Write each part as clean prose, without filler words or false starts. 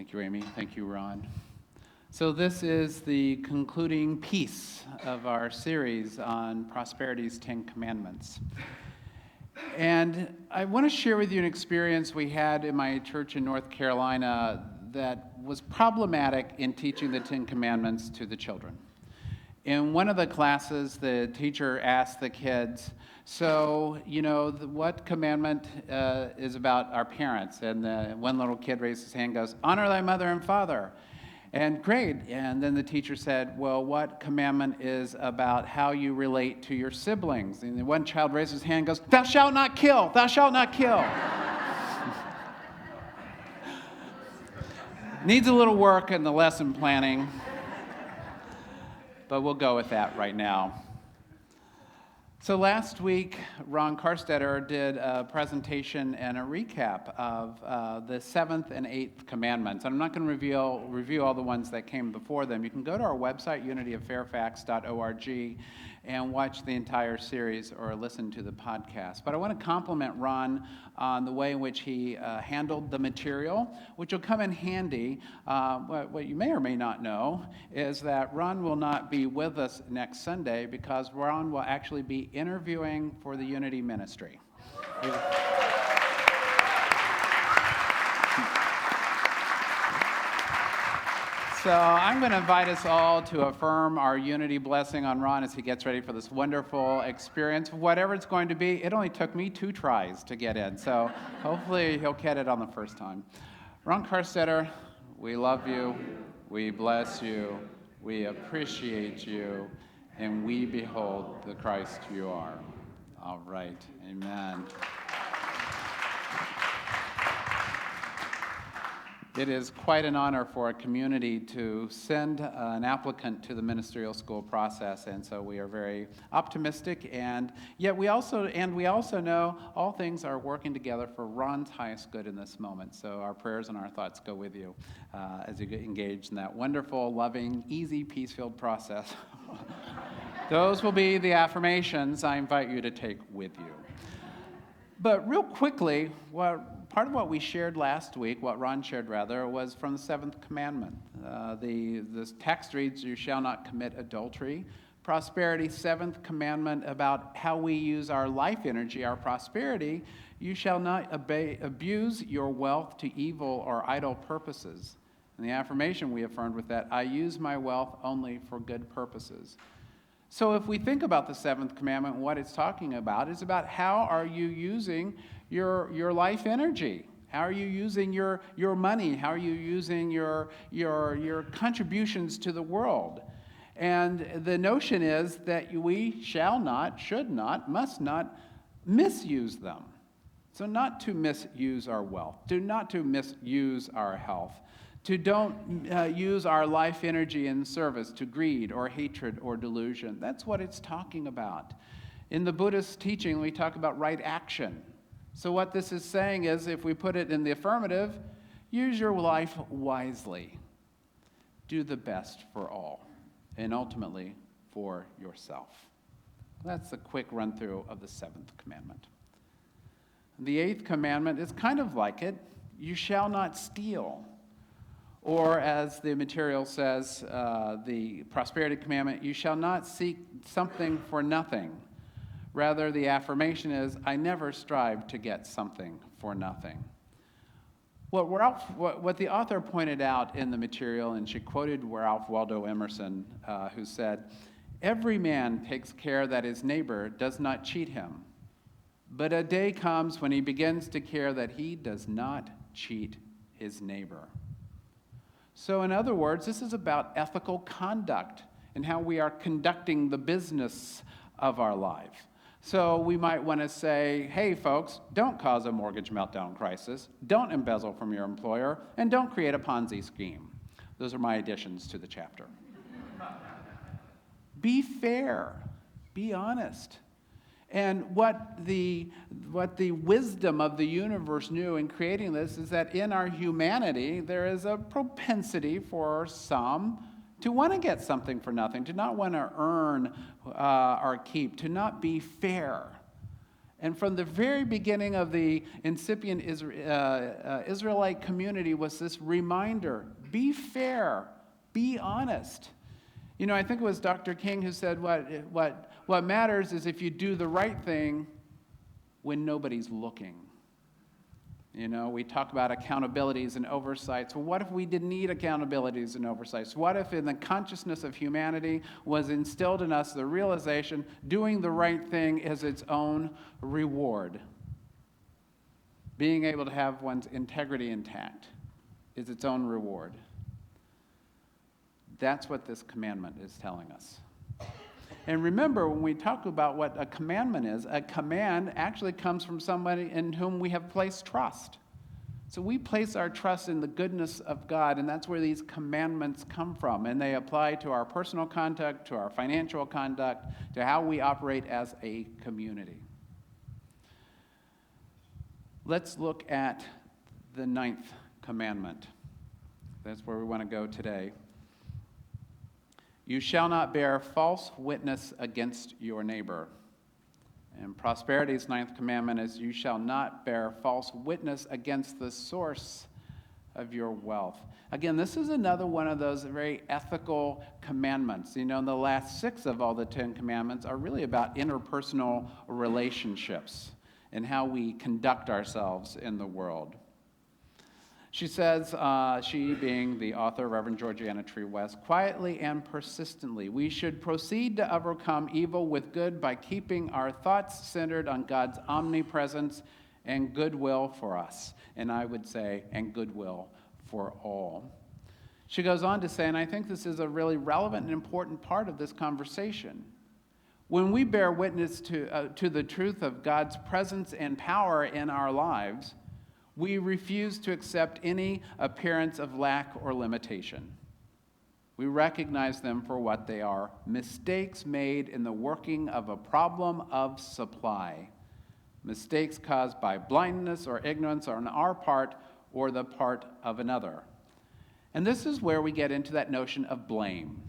Thank you, Amy. Thank you, Ron. So this is the concluding piece of our series on Prosperity's 10 Commandments. And I want to share with you an experience we had in my church in North Carolina that was problematic in teaching the 10 Commandments to the children. In one of the classes, the teacher asked the kids, so, what commandment is about our parents? And one little kid raised his hand and goes, honor thy mother and father. And great. And then the teacher said, well, what commandment is about how you relate to your siblings? And one child raised his hand and goes, thou shalt not kill, thou shalt not kill. Needs a little work in the lesson planning, but we'll go with that right now. So last week, Ron Carstetter did a presentation and a recap of the 7th and 8th commandments. And I'm not going to review all the ones that came before them. You can go to our website, unityoffairfax.org, and watch the entire series or listen to the podcast. But I want to compliment Ron on the way in which he handled the material, which will come in handy. What you may or may not know is that Ron will not be with us next Sunday because Ron will actually be interviewing for the Unity Ministry. So I'm going to invite us all to affirm our unity blessing on Ron as he gets ready for this wonderful experience. Whatever it's going to be, it only took me 2 tries to get in, so hopefully he'll get it on the first time. Ron Carstetter, we love you, we bless you, we appreciate you, and we behold the Christ you are. All right, amen. It is quite an honor for a community to send an applicant to the ministerial school process, and so we are very optimistic. And yet we also know all things are working together for Ron's highest good in this moment. So our prayers and our thoughts go with you as you get engaged in that wonderful, loving, easy, peace-filled process. Those will be the affirmations I invite you to take with you. But real quickly, part of what we shared last week, what Ron shared rather, was from the 7th commandment. The text reads, you shall not commit adultery. Prosperity, 7th commandment about how we use our life energy, our prosperity. You shall not abuse your wealth to evil or idle purposes. And the affirmation we affirmed with that, I use my wealth only for good purposes. So if we think about the 7th commandment, what it's talking about is about how are you using your life energy? How are you using your money? How are you using your contributions to the world? And the notion is that we shall not, should not, must not misuse them. So not to misuse our wealth, not to misuse our health, to don't use our life energy in service to greed or hatred or delusion. That's what it's talking about. In the Buddhist teaching, we talk about right action. So what this is saying is, if we put it in the affirmative, use your life wisely. Do the best for all, and ultimately for yourself. That's a quick run-through of the 7th commandment. The 8th commandment is kind of like it. You shall not steal. Or as the material says, the prosperity commandment, you shall not seek something for nothing. Rather, the affirmation is, I never strive to get something for nothing. What the author pointed out in the material, and she quoted Ralph Waldo Emerson, who said, every man takes care that his neighbor does not cheat him. But a day comes when he begins to care that he does not cheat his neighbor. So in other words, this is about ethical conduct and how we are conducting the business of our life. So we might want to say, hey folks, don't cause a mortgage meltdown crisis, don't embezzle from your employer, and don't create a Ponzi scheme. Those are my additions to the chapter. Be fair, be honest. And what the wisdom of the universe knew in creating this is that in our humanity, there is a propensity for some to want to get something for nothing, to not want to earn or keep, to not be fair. And from the very beginning of the incipient Israelite community was this reminder, be fair, be honest. You know, I think it was Dr. King who said what matters is if you do the right thing when nobody's looking. You know, we talk about accountabilities and oversights. Well, what if we didn't need accountabilities and oversights? What if in the consciousness of humanity was instilled in us the realization doing the right thing is its own reward? Being able to have one's integrity intact is its own reward. That's what this commandment is telling us. And remember, when we talk about what a commandment is, a command actually comes from somebody in whom we have placed trust. So we place our trust in the goodness of God, and that's where these commandments come from. And they apply to our personal conduct, to our financial conduct, to how we operate as a community. Let's look at the 9th commandment. That's where we want to go today. You shall not bear false witness against your neighbor. And Prosperity's 9th commandment is you shall not bear false witness against the source of your wealth. Again, this is another one of those very ethical commandments. You know, the last 6 of all the 10 commandments are really about interpersonal relationships and how we conduct ourselves in the world. She says, she being the author, Reverend Georgiana Tree West, quietly and persistently, we should proceed to overcome evil with good by keeping our thoughts centered on God's omnipresence and goodwill for us. And I would say, and goodwill for all. She goes on to say, and I think this is a really relevant and important part of this conversation. When we bear witness to the truth of God's presence and power in our lives, we refuse to accept any appearance of lack or limitation. We recognize them for what they are, mistakes made in the working of a problem of supply, mistakes caused by blindness or ignorance on our part or the part of another. And this is where we get into that notion of blame.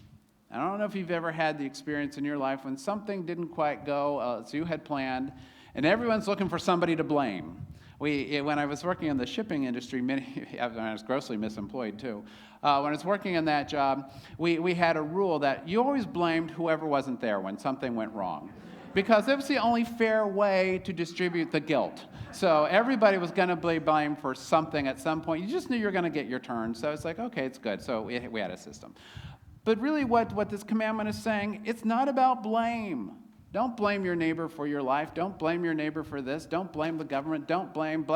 I don't know if you've ever had the experience in your life when something didn't quite go as you had planned, and everyone's looking for somebody to blame. When I was working in the shipping industry, I was grossly misemployed too. When I was working in that job, we had a rule that you always blamed whoever wasn't there when something went wrong, because it was the only fair way to distribute the guilt. So everybody was going to be blamed for something at some point. You just knew you were going to get your turn. So it's like, okay, it's good. So we had a system. But really what this commandment is saying, it's not about blame. Don't blame your neighbor for your life. Don't blame your neighbor for this. Don't blame the government. Don't blame.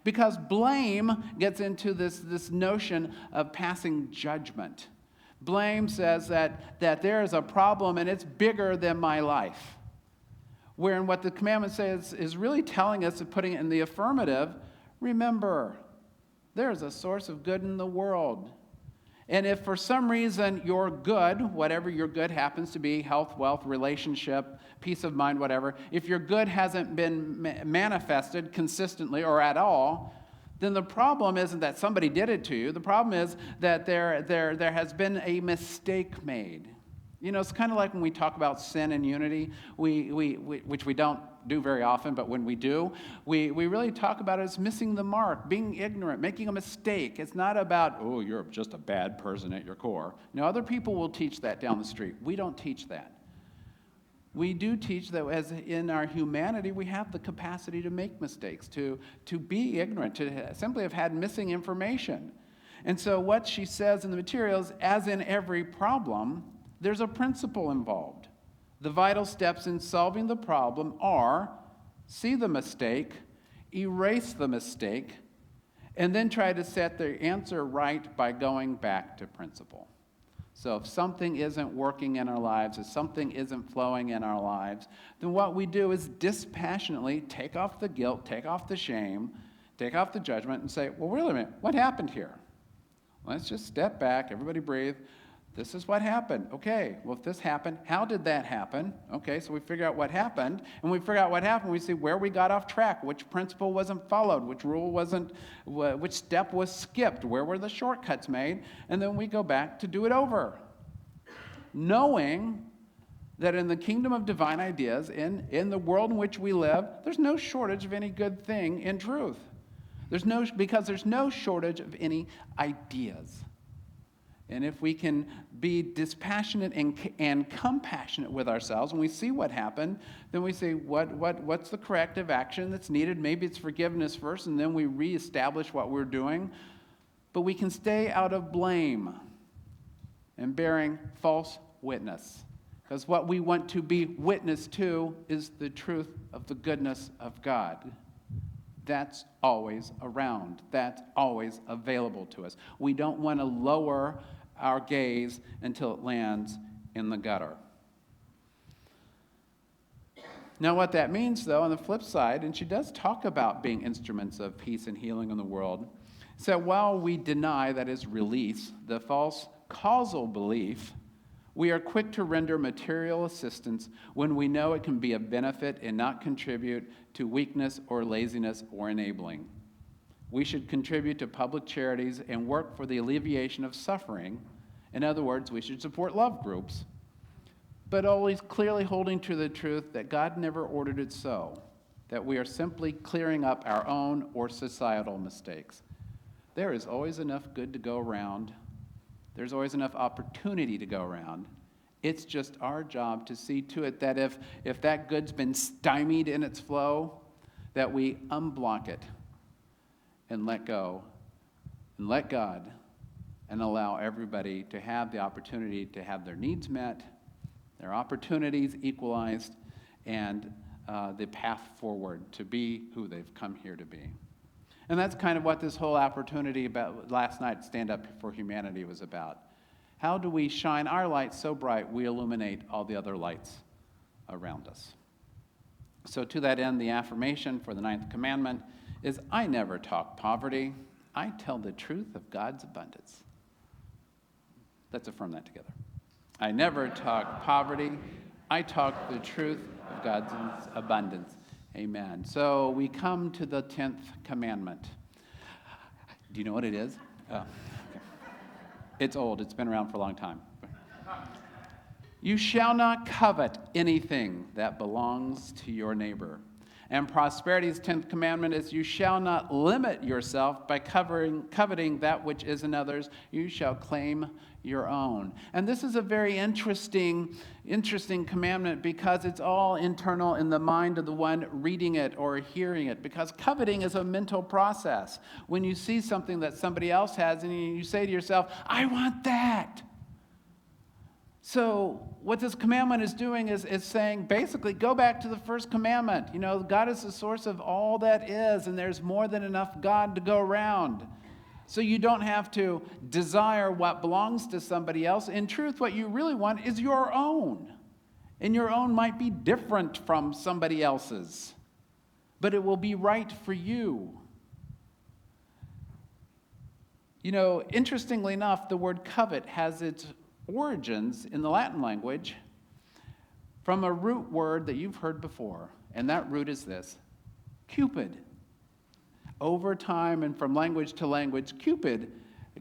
Because blame gets into this notion of passing judgment. Blame says that there is a problem and it's bigger than my life. Wherein what the commandment says is really telling us, and putting it in the affirmative, remember, there is a source of good in the world. And if for some reason your good, whatever your good happens to be, health, wealth, relationship, peace of mind, whatever, if your good hasn't been manifested consistently or at all, then the problem isn't that somebody did it to you. The problem is that there has been a mistake made. You know, it's kind of like when we talk about sin and unity, which we don't do very often, but when we do, we really talk about it as missing the mark, being ignorant, making a mistake. It's not about, oh, you're just a bad person at your core. No, other people will teach that down the street. We don't teach that. We do teach that as in our humanity, we have the capacity to make mistakes, to be ignorant, to simply have had missing information. And so what she says in the materials, as in every problem, there's a principle involved. The vital steps in solving the problem are see the mistake, erase the mistake, and then try to set the answer right by going back to principle. So if something isn't working in our lives, if something isn't flowing in our lives, then what we do is dispassionately take off the guilt, take off the shame, take off the judgment, and say, well, wait a minute, what happened here? Let's just step back, everybody breathe. This is what happened. Okay, well, if this happened, how did that happen? Okay, so we figure out what happened, and we figure out what happened, we see where we got off track, which principle wasn't followed, which rule wasn't, which step was skipped, where were the shortcuts made, and then we go back to do it over, knowing that in the kingdom of divine ideas, in the world in which we live, there's no shortage of any good thing in truth. Because there's no shortage of any ideas. And if we can be dispassionate and compassionate with ourselves, and we see what happened, then we say, what's the corrective action that's needed? Maybe it's forgiveness first, and then we reestablish what we're doing. But we can stay out of blame and bearing false witness. Because what we want to be witness to is the truth of the goodness of God. That's always around. That's always available to us. We don't want to lower our gaze until it lands in the gutter. Now, what that means, though, on the flip side, and she does talk about being instruments of peace and healing in the world, so while we deny, that is, release, the false causal belief, we are quick to render material assistance when we know it can be a benefit and not contribute to weakness or laziness or enabling. We should contribute to public charities and work for the alleviation of suffering. In other words, we should support love groups, but always clearly holding to the truth that God never ordered it so, that we are simply clearing up our own or societal mistakes. There is always enough good to go around. There's always enough opportunity to go around. It's just our job to see to it that if that good's been stymied in its flow, that we unblock it and let go and let God and allow everybody to have the opportunity to have their needs met, their opportunities equalized, and the path forward to be who they've come here to be. And that's kind of what this whole opportunity about last night, Stand Up for Humanity, was about. How do we shine our light so bright we illuminate all the other lights around us? So to that end, the affirmation for the 9th commandment is, I never talk poverty. I tell the truth of God's abundance. Let's affirm that together. I never talk poverty. I talk the truth of God's abundance. Amen. So we come to the 10th commandment. Do you know what it is? Oh, okay. It's old. It's been around for a long time. You shall not covet anything that belongs to your neighbor. And prosperity's 10th commandment is, you shall not limit yourself by coveting that which is another's. You shall claim your own. And this is a very interesting commandment because it's all internal in the mind of the one reading it or hearing it. Because coveting is a mental process. When you see something that somebody else has and you say to yourself, I want that. So what this commandment is doing is saying, basically, go back to the first commandment. You know, God is the source of all that is, and there's more than enough God to go around. So you don't have to desire what belongs to somebody else. In truth, what you really want is your own. And your own might be different from somebody else's, but it will be right for you. You know, interestingly enough, the word covet has its origins in the Latin language from a root word that you've heard before, and that root is this: Cupid. Over time and from language to language, Cupid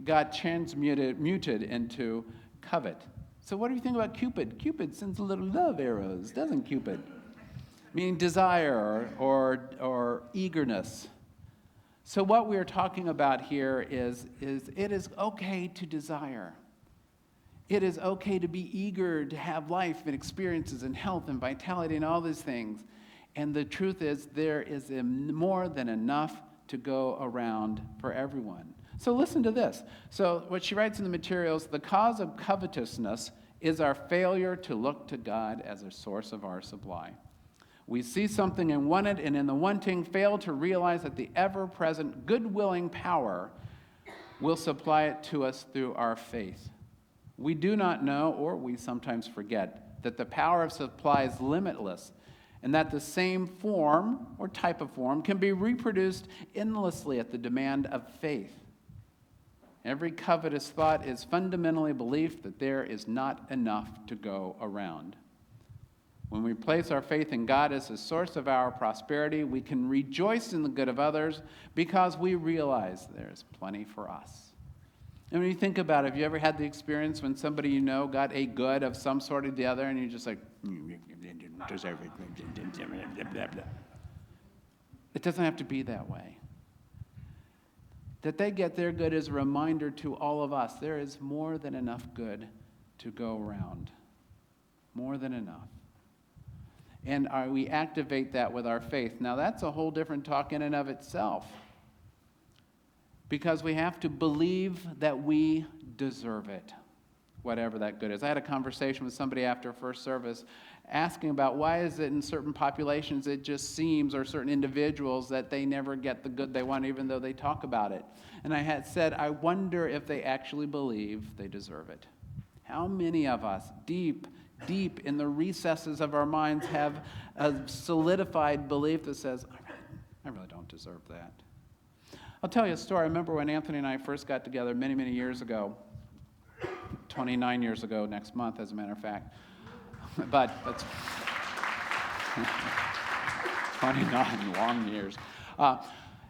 got muted into covet. So what do you think about Cupid? Cupid sends little love arrows, doesn't Cupid? Meaning desire or eagerness. So what we're talking about here is it is okay to desire. It is okay to be eager to have life and experiences and health and vitality and all these things. And the truth is, there is more than enough to go around for everyone. So listen to this. So what she writes in the materials, the cause of covetousness is our failure to look to God as a source of our supply. We see something and want it, and in the wanting fail to realize that the ever-present good-willing power will supply it to us through our faith. We do not know, or we sometimes forget, that the power of supply is limitless, and that the same form or type of form can be reproduced endlessly at the demand of faith. Every covetous thought is fundamentally a belief that there is not enough to go around. When we place our faith in God as the source of our prosperity, we can rejoice in the good of others because we realize there's plenty for us. And when you think about it, have you ever had the experience when somebody you know got a good of some sort or the other, and you're just like, deserve it. It doesn't have to be that way. That they get their good is a reminder to all of us, there is more than enough good to go around. More than enough. And we activate that with our faith. Now that's a whole different talk in and of itself. Because we have to believe that we deserve it, whatever that good is. I had a conversation with somebody after first service asking about why is it in certain populations it just seems, or certain individuals, that they never get the good they want even though they talk about it. And I had said, I wonder if they actually believe they deserve it. How many of us, deep in the recesses of our minds, have a solidified belief that says, I really don't deserve that. I'll tell you a story. I remember when Anthony and I first got together many, many years ago, 29 years ago next month, as a matter of fact. But that's 29 long years.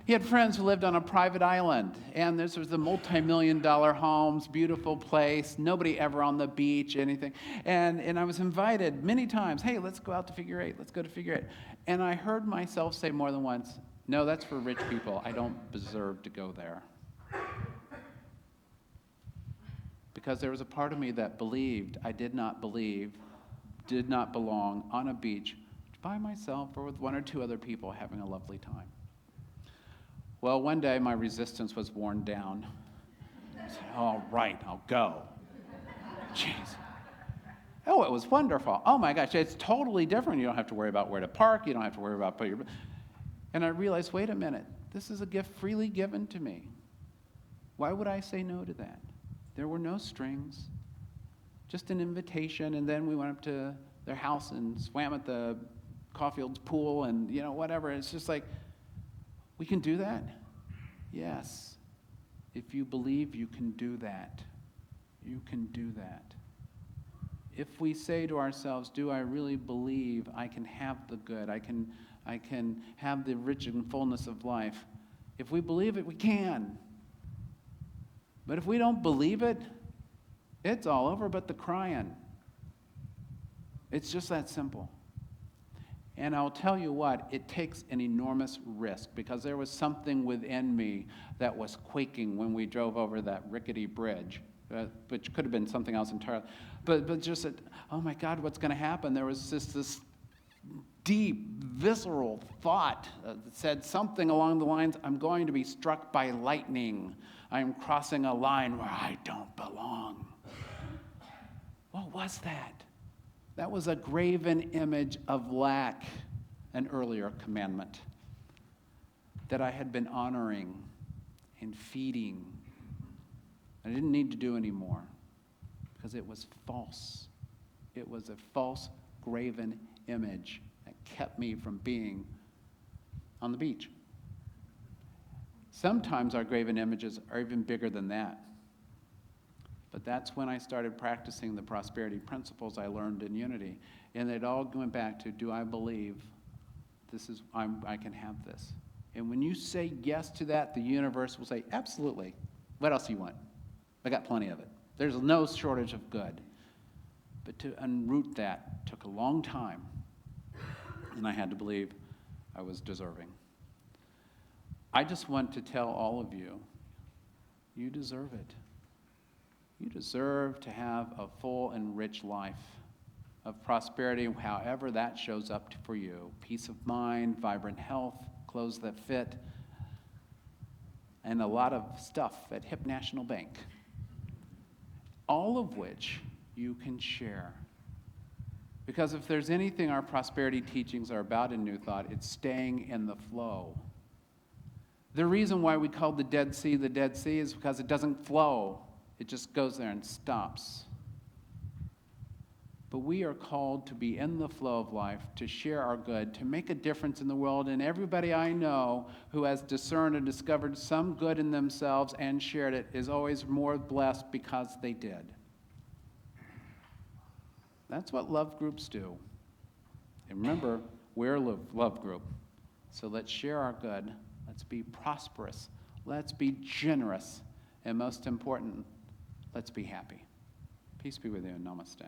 He had friends who lived on a private island, and this was the multi-million-dollar homes, beautiful place, nobody ever on the beach, anything. And I was invited many times, hey, let's go out to Figure 8, let's go to Figure 8. And I heard myself say more than once, no, that's for rich people. I don't deserve to go there. Because there was a part of me that believed I did not belong on a beach by myself or with one or two other people having a lovely time. Well, one day my resistance was worn down. I said, all right, I'll go. Jeez. Oh, it was wonderful. Oh my gosh, it's totally different. You don't have to worry about where to park. You don't have to worry about putting your... And I realized, wait a minute, this is a gift freely given to me. Why would I say no to that? There were no strings, just an invitation, and then we went up to their house and swam at the Caulfield's pool and, whatever. It's just like, we can do that? Yes. If you believe you can do that, you can do that. If we say to ourselves, do I really believe I can have the good, I can have the rich and fullness of life? If we believe it, we can. But if we don't believe it, it's all over but the crying. It's just that simple. And I'll tell you what, it takes an enormous risk, because there was something within me that was quaking when we drove over that rickety bridge, which could have been something else entirely. But just, oh my God, what's going to happen? There was this deep, visceral thought that said something along the lines, I'm going to be struck by lightning. I'm crossing a line where I don't belong. What was that? That was a graven image of lack, an earlier commandment that I had been honoring and feeding. I didn't need to do anymore because it was false. It was a false graven image that kept me from being on the beach. Sometimes our graven images are even bigger than that. But that's when I started practicing the prosperity principles I learned in Unity. And it all went back to, do I believe I can have this? And when you say yes to that, the universe will say, absolutely. What else do you want? I got plenty of it. There's no shortage of good. But to unroot that took a long time. And I had to believe I was deserving. I just want to tell all of you, you deserve it. You deserve to have a full and rich life of prosperity, however that shows up for you. Peace of mind, vibrant health, clothes that fit, and a lot of stuff at Hip National Bank. All of which you can share. Because if there's anything our prosperity teachings are about in New Thought, it's staying in the flow. The reason why we call the Dead Sea is because it doesn't flow. It just goes there and stops. But we are called to be in the flow of life, to share our good, to make a difference in the world. And everybody I know who has discerned and discovered some good in themselves and shared it is always more blessed because they did. That's what love groups do. And remember, we're a love group. So let's share our good. Let's be prosperous. Let's be generous. And most important, Let's be happy. Peace be with you, and namaste.